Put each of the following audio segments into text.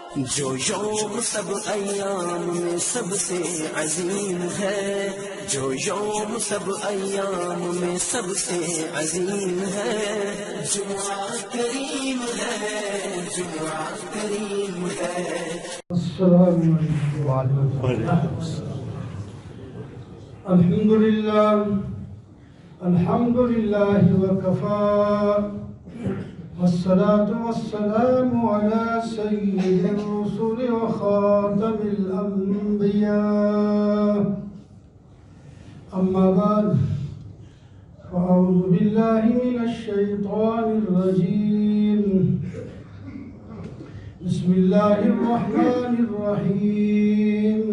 جو یوم سب ایام میں سب سے عظیم ہے، جو یوم سب ایام میں سب سے عظیم ہے، جمعہ کریم ہے، جمعہ کریم ہے۔ السلام علیکم الحمد للہ وکفا والصلاة والسلام على سید الرسل وخاتم الانبیاء اما بعد فاعوذ باللہ من الشیطان الرجیم بسم اللہ الرحمن الرحیم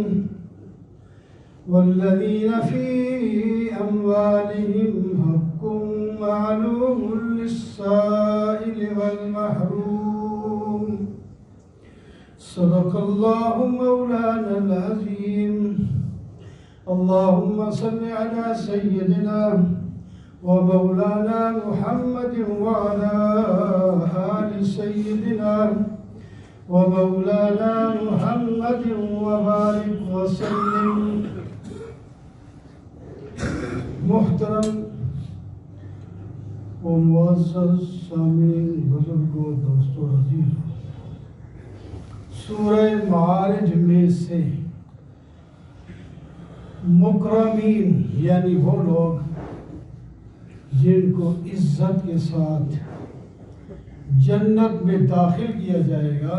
والذین فی اموالہم حق معلوم للسائل والمحروم صدق اللہ مولانا العظیم اللہم صل علی سیدنا ومولانا محمد وعلى آل سیدنا ومولانا محمد وبارک وسلم۔ محترم و معزز سامعین، بزرگوں، دوستوں، عزیزوں، سورہ معارج میں سے مکرمین یعنی وہ لوگ جن کو عزت کے ساتھ جنت میں داخل کیا جائے گا،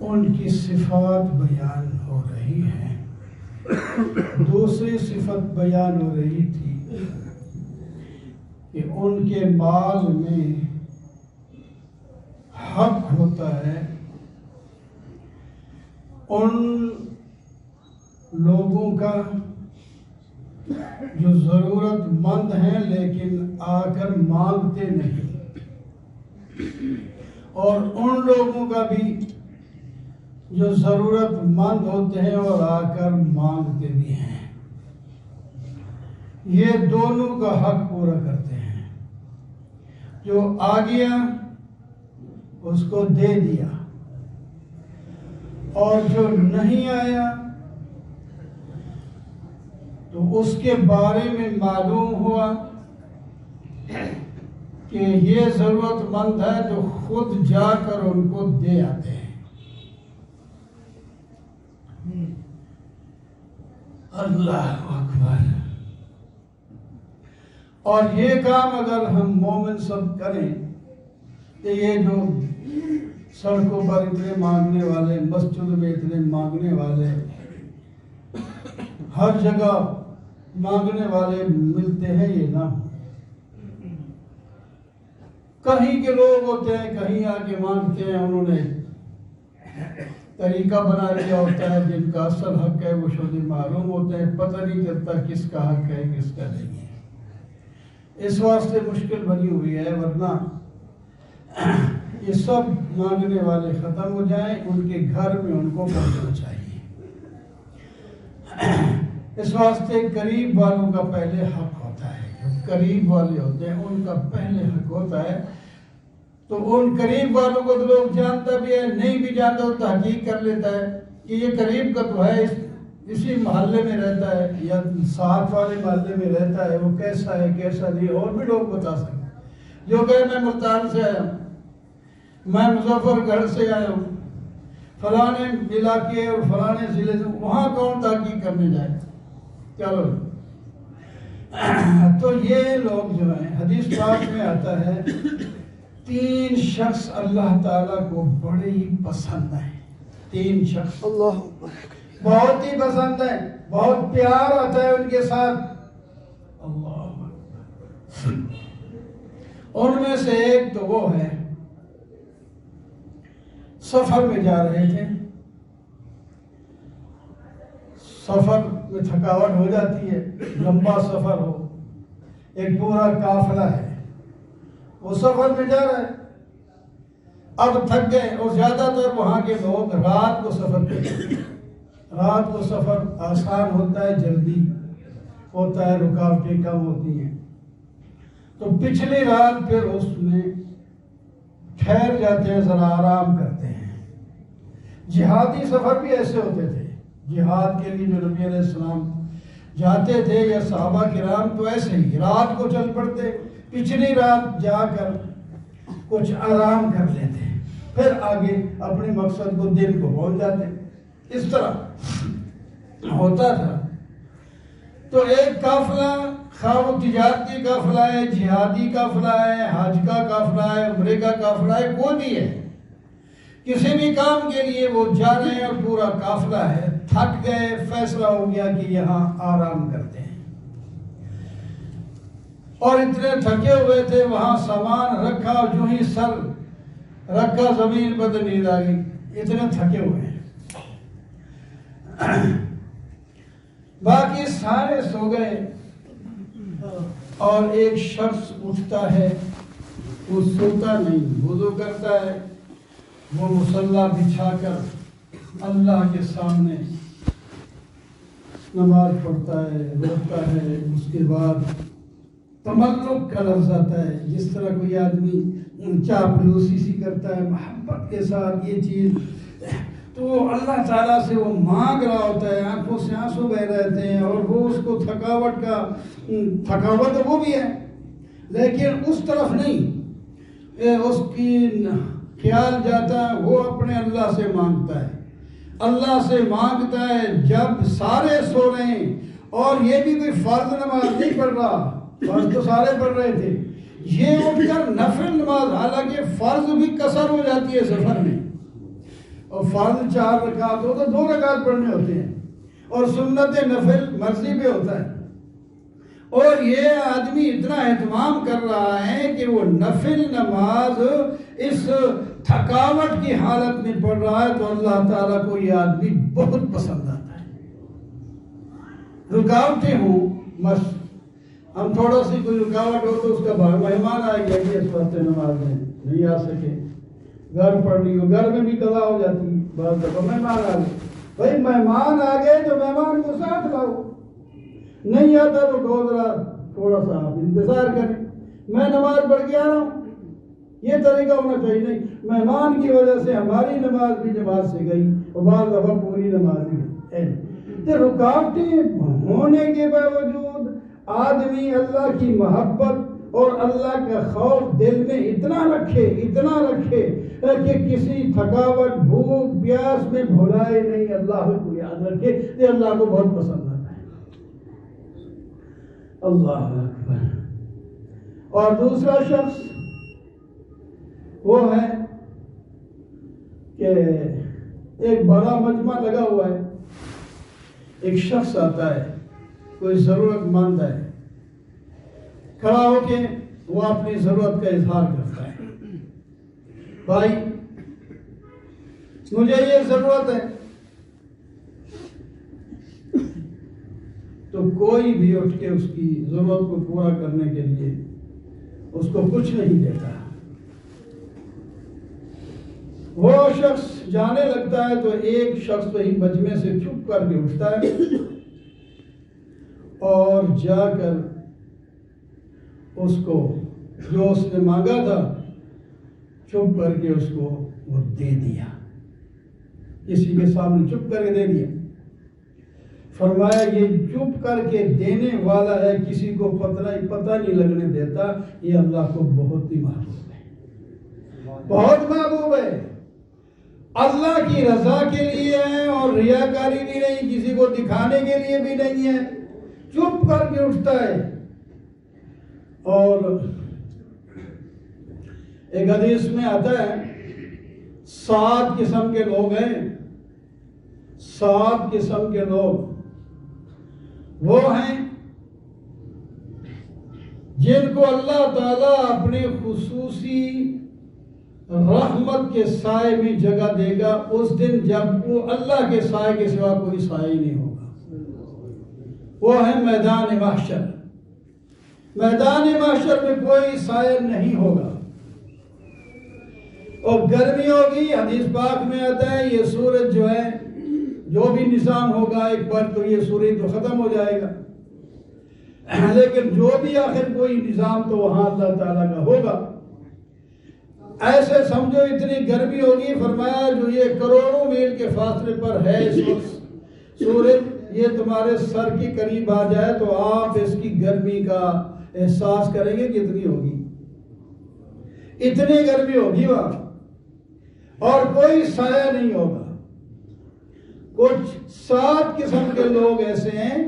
ان کی صفات بیان ہو رہی ہیں۔ دوسری صفت بیان ہو رہی تھی کہ ان کے مال میں حق ہوتا ہے ان لوگوں کا جو ضرورت مند ہیں لیکن آ کر مانگتے نہیں، اور ان لوگوں کا بھی جو ضرورت مند ہوتے ہیں اور آ کر مانگتے بھی ہیں، یہ دونوں کا حق پورا کرتے ہیں۔ جو آ گیا اس کو دے دیا، اور جو نہیں آیا تو اس کے بارے میں معلوم ہوا کہ یہ ضرورت مند ہے جو خود جا کر ان کو دے آتے ہیں۔ اللہ اکبر۔ اور یہ کام اگر ہم مومن سب کریں تو یہ جو سڑکوں پر اتنے مانگنے والے، مسجد میں اتنے مانگنے والے، ہر جگہ مانگنے والے ملتے ہیں، یہ نہ کہیں کے لوگ ہوتے ہیں کہیں آ کے مانگتے ہیں، انہوں نے طریقہ بنا لیا ہوتا ہے، جن کا اصل حق ہے وہ شدہ معلوم ہوتے ہیں، پتہ نہیں چلتا کس کا حق ہے کس کا نہیں ہے۔ اس واسطے مشکل بنی ہوئی ہے، ورنہ یہ سب مانگنے والے ختم ہو جائیں، ان کے گھر میں ان کو پہنچنا چاہیے۔ اس واسطے قریب والوں کا پہلے حق ہوتا ہے، جو قریب والے ہوتے ہیں ان کا پہلے حق ہوتا ہے۔ تو ان قریب والوں کو تو لوگ جانتا بھی ہے، نہیں بھی جانتا تو تحقیق کر لیتا ہے کہ یہ قریب کا تو ہے، اسی محلے میں رہتا ہے یا ساتھ والے محلے میں رہتا ہے، وہ کیسا ہے کیسا نہیں، اور بھی لوگ بتا سکتے ہیں۔ جو کہ میں ملتان سے آیا ہوں، میں مظفر گڑھ سے آیا ہوں، فلانے علاقے اور فلانے ضلع سے، وہاں کون تحقیق کرنے جائے؟ چلو تو یہ لوگ جو ہیں، حدیث پاک میں آتا ہے 3 شخص اللہ تعالیٰ کو بڑے ہی پسند ہیں۔ 3 شخص اللہ بہت ہی پسند ہیں، بہت پیار آتا ہے ان کے ساتھ۔ اللہ ان میں سے ایک تو وہ ہے، سفر میں جا رہے تھے، سفر میں تھکاوٹ ہو جاتی ہے، لمبا سفر ہو، ایک پورا قافلہ ہے، وہ سفر میں جا رہا ہے، اب تھک گئے، اور زیادہ تر وہاں کے لوگ رات کو سفر کرتے ہیں۔ رات کو سفر آسان ہوتا ہے، جلدی ہوتا ہے، رکاوٹیں کم ہوتی ہیں۔ تو پچھلی رات پھر اس میں ٹھہر جاتے ہیں، ذرا آرام کرتے ہیں۔ جہادی سفر بھی ایسے ہوتے تھے، جہاد کے لیے جو نبی علیہ السلام جاتے تھے یا صحابہ کرام تو ایسے ہی رات کو چل پڑتے، پچھلی رات جا کر کچھ آرام کر لیتے، پھر آگے اپنے مقصد کو دن کو پہنچ جاتے، اس طرح ہوتا تھا۔ تو ایک قافلہ، خواہ وہ تجارتی قافلہ ہے، جہادی قافلہ ہے، حج کا قافلہ ہے، عمرے کا قافلہ ہے، کوئی بھی ہے، کسی بھی کام کے لیے وہ جا رہے ہیں اور پورا قافلہ ہے، تھک گئے، فیصلہ ہو گیا کہ یہاں آرام کرتے ہیں، اور اتنے تھکے ہوئے تھے، وہاں سامان رکھا اور جو ہی سر رکھا زمین پر نیند آ گئی، اتنے تھکے ہوئے ہیں، باقی سارے سو گئے، اور ایک شخص اٹھتا ہے، وہ سوتا نہیں، وضو کرتا ہے، وہ مصلی بچھا کر اللہ کے سامنے نماز پڑھتا ہے، روتا ہے، اس کے بعد تملق کا لفظ آتا ہے، جس طرح کوئی آدمی چاپلوسی سی کرتا ہے محبت کے ساتھ یہ چیز، تو اللہ تعالیٰ سے وہ مانگ رہا ہوتا ہے، آنکھوں سے آنسو بہ رہتے ہیں، اور وہ اس کو تھکاوٹ وہ بھی ہے، لیکن اس طرف نہیں، اس کی خیال جاتا ہے، وہ اپنے اللہ سے مانگتا ہے، اللہ سے مانگتا ہے جب سارے سو رہے ہیں، اور یہ بھی کوئی فرض نماز نہیں پڑھ رہا، فرض تو سارے پڑھ رہے تھے، یہ اٹھ کر نفل نماز، حالانکہ فرض بھی قصر ہو جاتی ہے سفر میں، اور فرض 4 رکعت ہو تو 2 رکعت پڑھنے ہوتے ہیں، اور سنت نفل مرضی پہ ہوتا ہے، اور یہ آدمی اتنا اہتمام کر رہا ہے کہ وہ نفل نماز اس تھکاوٹ کی حالت میں پڑھ رہا ہے، تو اللہ تعالیٰ کو یہ آدمی بہت پسند آتا ہے۔ رکاوٹیں ہوں، بس ہم تھوڑا سی کوئی رکاوٹ ہو تو اس کا مہمان آ گیا کہ اس وقت نماز میں نہیں آ سکے، گھر پڑھ لی ہو، گھر میں بھی قضا ہو جاتی ہے، بعض دفعہ مہمان آ گئے، بھائی مہمان آ گئے تو مہمان کو ساتھ لاؤ، نہیں آتا تو کہو ذرا تھوڑا سا آپ انتظار کریں، میں نماز پڑھ کے آ رہا ہوں، یہ طریقہ ہونا چاہیے، نہیں، مہمان کی وجہ سے ہماری نماز بھی جماعت سے گئی اور بعض دفعہ پوری نماز بھی تو رکاوٹیں ہونے کے باوجود آدمی اللہ کی محبت اور اللہ کا خوف دل میں اتنا رکھے کہ کسی تھکاوٹ بھوک پیاس میں بھولائے نہیں، اللہ کو یاد رکھے، یہ اللہ کو بہت پسند آتا ہے۔ اللہ اکبر۔ اور دوسرا شخص وہ ہے کہ ایک بڑا مجمع لگا ہوا ہے، ایک شخص آتا ہے، کوئی ضرورت مند ہے، کھڑا ہو کے وہ اپنی ضرورت کا اظہار کرتا ہے، بھائی مجھے یہ ضرورت ہے، تو کوئی بھی اٹھ کے اس کی ضرورت کو پورا کرنے کے لیے اس کو کچھ نہیں دیتا، وہ شخص جانے لگتا ہے تو ایک شخص وہی مجمع سے چھپ کر کے اٹھتا ہے اور جا کر اس کو جو اس نے مانگا تھا چھپ کر کے اس کو وہ دے دیا، کسی کے سامنے چھپ کر کے دے دیا۔ فرمایا یہ چھپ کر کے دینے والا ہے، کسی کو پتہ نہیں لگنے دیتا، یہ اللہ کو بہت ہی محبوب ہے، بہت محبوب ہے، اللہ کی رضا کے لیے ہے، اور ریاکاری بھی نہیں، کسی کو دکھانے کے لیے بھی نہیں ہے، چپ کر کے اٹھتا ہے۔ اور ایک حدیث میں آتا ہے 7 قسم کے لوگ ہیں، 7 قسم کے لوگ وہ ہیں جن کو اللہ تعالیٰ اپنے خصوصی رحمت کے سائے میں جگہ دے گا اس دن جب وہ اللہ کے سائے کے سوا کوئی سائے ہی نہیں ہوگا، وہ ہے میدان محشر۔ میدان محشر میں کوئی سائے نہیں ہوگا، اور گرمی ہوگی، حدیث پاک میں آتا ہے یہ سورج جو ہے، جو بھی نظام ہوگا ایک بار تو یہ سورج تو ختم ہو جائے گا، لیکن جو بھی آخر کوئی نظام تو وہاں اللہ تعالیٰ کا ہوگا۔ ایسے سمجھو اتنی گرمی ہوگی، فرمایا جو یہ کروڑوں میل کے فاصلے پر ہے اس وقت سورج، یہ تمہارے سر کے قریب آ جائے تو آپ اس کی گرمی کا احساس کریں گے کتنی ہوگی، اتنی گرمی ہوگی وہاں، اور کوئی سایہ نہیں ہوگا۔ کچھ 7 قسم کے لوگ ایسے ہیں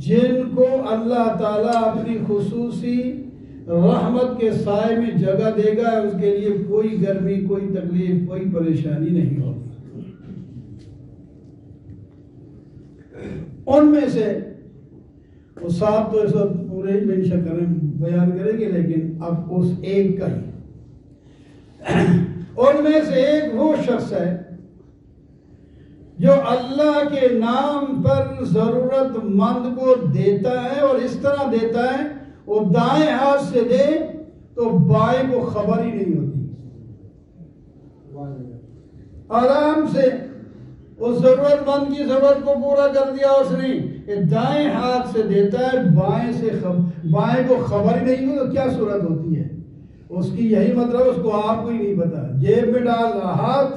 جن کو اللہ تعالیٰ اپنی خصوصی رحمت کے سائے میں جگہ دے گا، اس کے لیے کوئی گرمی، کوئی تکلیف، کوئی پریشانی نہیں ہوگی۔ ان میں سے وہ 7 تو اس وقت پورے ہی منشا بیان کریں گے، لیکن اب اس ایک کا ہی، ان میں سے ایک وہ شخص ہے جو اللہ کے نام پر ضرورت مند کو دیتا ہے، اور اس طرح دیتا ہے وہ دائیں ہاتھ سے دے تو بائیں کو خبر ہی نہیں ہوتی، آرام سے اس ضرورت مند کی ضرورت کو پورا کر دیا اس نے، یہ دائیں ہاتھ سے دیتا ہے، بائیں کو خبر ہی نہیں ہوئی تو کیا صورت ہوتی ہے اس کی، یہی مطلب اس کو آپ کو ہی نہیں پتا، جیب میں ڈال رہا، ہاتھ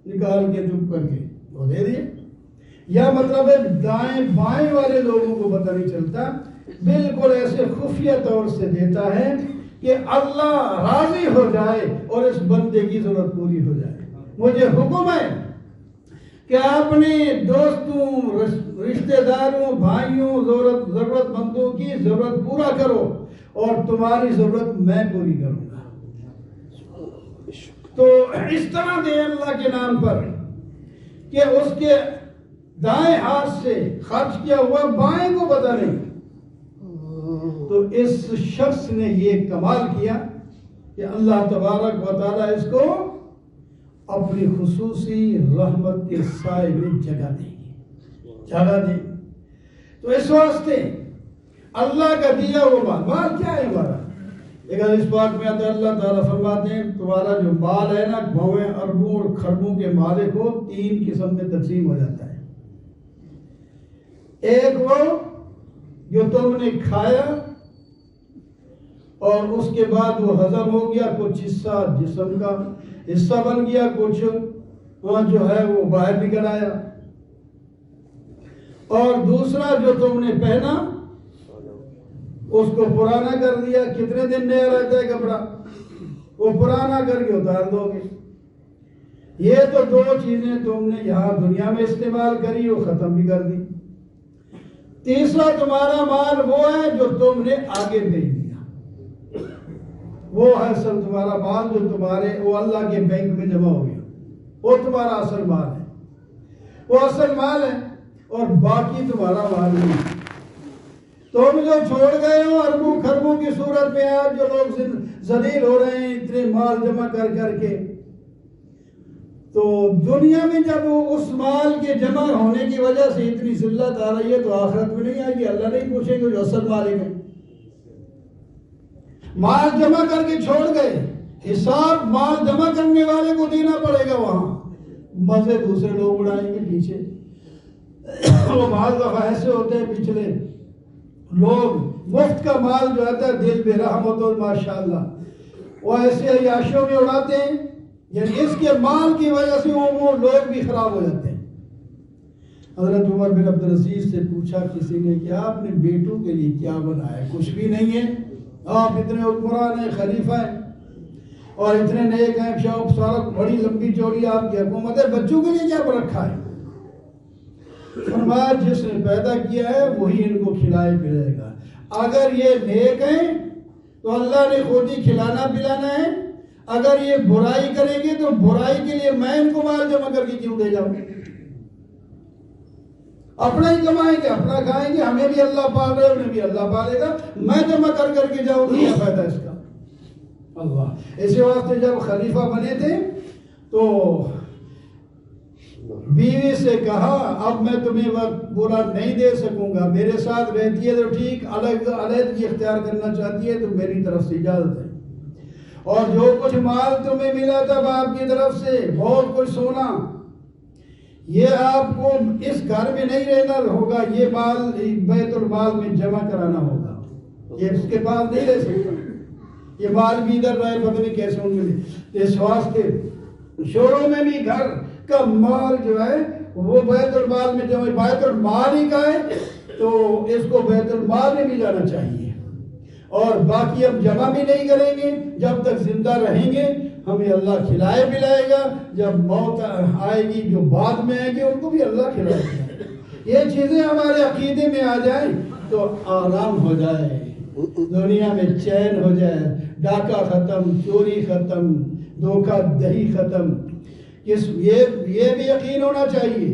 نکال کے چپ کر کے وہ دے دیے، یا مطلب ہے دائیں بائیں والے لوگوں کو پتہ نہیں چلتا، بالکل ایسے خفیہ طور سے دیتا ہے کہ اللہ راضی ہو جائے اور اس بندے کی ضرورت پوری ہو جائے۔ مجھے حکم ہے کہ اپنے دوستوں، رشتہ داروں، بھائیوں، ضرورت مندوں کی ضرورت پورا کرو اور تمہاری ضرورت میں پوری کروں گا۔ تو اس طرح دے اللہ کے نام پر کہ اس کے دائیں ہاتھ سے خرچ کیا ہوا بائیں کو پتہ نہیں، تو اس شخص نے یہ کمال کیا کہ اللہ تبارک و تعالیٰ اس کو اپنی خصوصی رحمت کے سائے میں جگہ دیں گے، جگہ دیں۔ تو اس واسطے اللہ کا دیا وہ مال کیا ہے ہمارا؟ ایک حدیث پاک میں آتا ہے اللہ تعالیٰ فرماتے ہیں تمہارا جو مال ہے نا، بھویں اربوں اور خربوں کے مالک ہو، 3 قسم میں تقسیم ہو جاتا ہے۔ ایک وہ جو تم نے کھایا اور اس کے بعد وہ ہضم ہو گیا، کچھ حصہ جسم کا حصہ بن گیا، کچھ جو ہے وہ باہر نکل آیا، اور دوسرا جو تم نے پہنا اس کو پرانا کر دیا، کتنے دن نیا رہتا ہے کپڑا، وہ پرانا کر کے اتار دو گے۔ یہ تو 2 چیزیں تم نے یہاں دنیا میں استعمال کری، وہ ختم بھی کر دی۔ تیسرا تمہارا مال وہ ہے جو تم نے آگے بھیج دیا، وہ ہے اصل تمہارا مال جو وہ اللہ کے بینک میں جمع ہو گیا، وہ تمہارا اصل مال ہے، وہ اصل مال ہے، اور باقی تمہارا مال نہیں۔ تم جو چھوڑ گئے ہو اربوں خربوں کی صورت میں، آج جو لوگ ذلیل ہو رہے ہیں اتنے مال جمع کر کر کے، تو دنیا میں جب اس مال کے جمع ہونے کی وجہ سے اتنی ذلت آ رہی ہے تو آخرت میں نہیں آئے گی، اللہ نہیں پوچھے گا جو اصل مالک ہے۔ مال جمع کر کے چھوڑ گئے، حساب مال جمع کرنے والے کو دینا پڑے گا، وہاں مزے دوسرے لوگ اڑائیں گے پیچھے۔ وہ بعض دفعہ ایسے ہوتے ہیں پچھلے لوگ، مفت کا مال جو آتا ہے دل بے رحم ہوتا ہے ماشاءاللہ، وہ ایسے عیاشیوں میں اڑاتے ہیں، یعنی اس کے مال کی وجہ سے وہ لوگ بھی خراب ہو جاتے ہیں۔ حضرت عمر بن عبدالعزیز سے پوچھا کسی نے کہ آپ نے بیٹوں کے لیے کیا بنایا؟ کچھ بھی نہیں ہے، آپ اتنے حکمران ہیں، خلیفہ ہیں اور اتنے نیک ہیں، شوق سارا بڑی لمبی چوڑی آپ کی حکومت ہے، بچوں کے لیے کیا رکھا ہے؟ فرمایا جس نے پیدا کیا ہے وہی ان کو کھلائے پلائے گا، اگر یہ نیک ہیں تو اللہ نے خود ہی کھلانا پلانا ہے، اگر یہ برائی کریں گے تو برائی کے لیے میں ان کو مال جمع کر کے کیوں دے جاؤں؟ اپنا ہی کمائیں گے، اپنا کھائیں گے، ہمیں بھی اللہ پال رہے، انہیں بھی اللہ پالے گا، میں جمع کر کر کے جاؤں گا، کیا فائدہ اس کا؟ اللہ اسی واسطے جب خلیفہ بنے تھے تو بیوی سے کہا اب میں تمہیں وقت پورا نہیں دے سکوں گا، میرے ساتھ رہتی ہے تو ٹھیک، علیحدگی اختیار کرنا چاہتی ہے تو میری طرف سے اجازت ہے، اور جو کچھ مال تمہیں ملا تھا باپ کی طرف سے، بہت کچھ سونا، یہ آپ کو اس گھر میں نہیں رہنا ہوگا، یہ مال بیت المال میں جمع کرانا ہوگا، یہ اس کے پاس نہیں رہ سکتا، یہ مال بھی ادھر رہے، پتہ نہیں کیسے ان میں اس واسطے شوروں میں بھی گھر کا مال جو ہے وہ بیت المال میں، جب بیت المال ہی کا ہے تو اس کو بیت المال میں بھی جانا چاہیے، اور باقی ہم جمع بھی نہیں کریں گے جب تک زندہ رہیں گے، ہمیں اللہ کھلائے پلائے گا، جب موت آئے گی جو بعد میں آئے گی ان کو بھی اللہ کھلائے گا۔ یہ چیزیں ہمارے عقیدے میں آ جائیں تو آرام ہو جائے، دنیا میں چین ہو جائے، ڈاکہ ختم، چوری ختم، دھوکہ دہی ختم۔ یہ بھی یقین ہونا چاہیے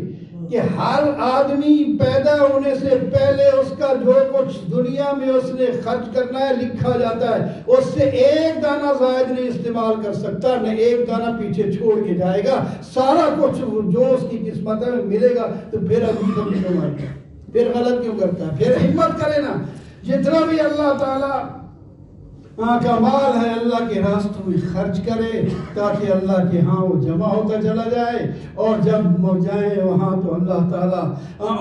کہ ہر آدمی پیدا ہونے سے پہلے اس کا جو کچھ دنیا میں اس نے خرچ کرنا ہے لکھا جاتا ہے، اس سے ایک دانہ زائد نہیں استعمال کر سکتا، نہ ایک دانہ پیچھے چھوڑ کے جائے گا، سارا کچھ جو اس کی قسمت میں ملے گا۔ تو پھر ابھی کبھی کیوں مارتا ہے، پھر غلط کیوں کرتا ہے؟ پھر ہمت کرے نا، جتنا بھی اللہ تعالیٰ کا مال ہے اللہ کے راستوں میں خرچ کرے تاکہ اللہ کے ہاں وہ جمع ہوتا چلا جائے، اور جب جائیں وہاں تو اللہ تعالیٰ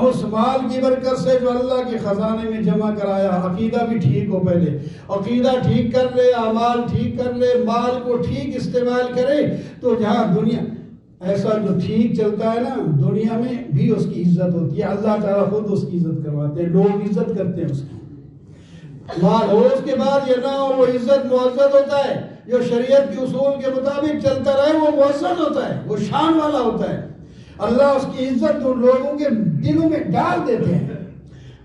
اس مال کی برکت سے جو اللہ کے خزانے میں جمع کرایا، عقیدہ بھی ٹھیک ہو، پہلے عقیدہ ٹھیک کر لے، اعمال ٹھیک کر لے، مال کو ٹھیک استعمال کرے، تو جہاں دنیا ایسا جو ٹھیک چلتا ہے نا، دنیا میں بھی اس کی عزت ہوتی ہے، اللہ تعالیٰ خود اس کی عزت کرواتے ہیں، لوگ عزت کرتے ہیں اس کی۔ مال ہو اس کے بعد یہ نہ ہو وہ عزت معزز ہوتا ہے، جو شریعت کے اصول کے مطابق چلتا رہے وہ معزز ہوتا ہے، وہ شان والا ہوتا ہے، اللہ اس کی عزت ان لوگوں کے دلوں میں ڈال دیتے ہیں،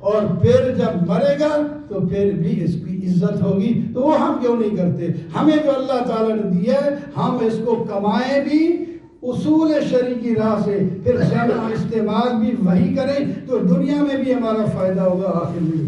اور پھر جب مرے گا تو پھر بھی اس کی عزت ہوگی۔ تو وہ ہم کیوں نہیں کرتے؟ ہمیں جو اللہ تعالیٰ نے دیا ہے ہم اس کو کمائیں بھی اصول شرعی کی راہ سے، پھر جمع استعمال بھی وہی کریں تو دنیا میں بھی ہمارا فائدہ ہوگا، آخر میں۔